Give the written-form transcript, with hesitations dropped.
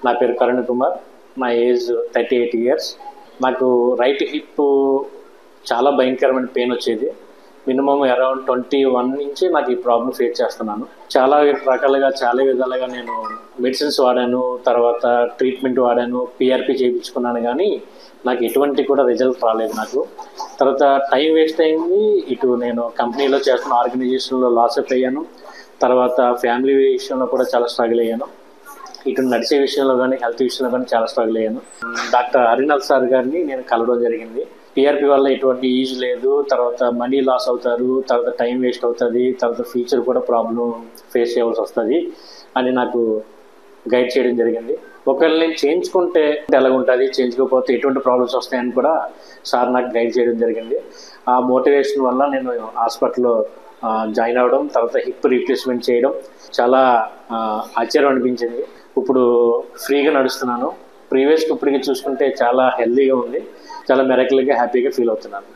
నా పేరు కరుణ్ కుమార్. నా ఏజ్ 38 ఇయర్స్. నాకు రైట్ హిప్ చాలా భయంకరమైన పెయిన్ వచ్చేది. మినిమం అరౌండ్ 21 నుంచి నాకు ఈ ప్రాబ్లం ఫేస్ చేస్తున్నాను. చాలా రకాలుగా చాలా విధాలుగా నేను మెడిసిన్స్ వాడాను, తర్వాత ట్రీట్మెంట్ వాడాను, పిఆర్పి చేయించుకున్నాను, కానీ నాకు ఎటువంటి కూడా రిజల్ట్ రాలేదు. నాకు తర్వాత టైం వేస్ట్ అయింది. ఇటు నేను కంపెనీలో చేస్తున్న ఆర్గనైజేషన్లో లాస్ అప్ అయ్యాను. తర్వాత ఫ్యామిలీ విషయంలో కూడా చాలా స్ట్రగుల్ అయ్యాను. ఇటు నడిచే విషయంలో కానీ హెల్త్ విషయంలో కానీ చాలా స్ట్రగుల్ అయ్యాను. డాక్టర్ హరినాథ్ సార్ గారిని నేను కలవడం జరిగింది. పిఆర్పి వల్ల ఎటువంటి యూజ్ లేదు, తర్వాత మనీ లాస్ అవుతారు, తర్వాత టైం వేస్ట్ అవుతుంది, తర్వాత ఫ్యూచర్ కూడా ప్రాబ్లం ఫేస్ చేయవలసి వస్తుంది అని నాకు గైడ్ చేయడం జరిగింది. ఒకవేళ నేను చేయించుకుంటే ఎలాగ ఉంటుంది, చేయించుకోకపోతే ఎటువంటి ప్రాబ్లమ్స్ వస్తాయని కూడా సార్ నాకు గైడ్ చేయడం జరిగింది. ఆ మోటివేషన్ వల్ల నేను హాస్పిటల్లో జాయిన్ అవ్వడం, తర్వాత హిప్ రీప్లేస్మెంట్ చేయడం చాలా ఆశ్చర్యం అనిపించింది. ఇప్పుడు ఫ్రీగా నడుస్తున్నాను. ప్రీవియస్కి ఇప్పటికి చూసుకుంటే చాలా హెల్తీగా ఉంది. చాలా మెరకల్గా హ్యాపీగా ఫీల్ అవుతున్నాను.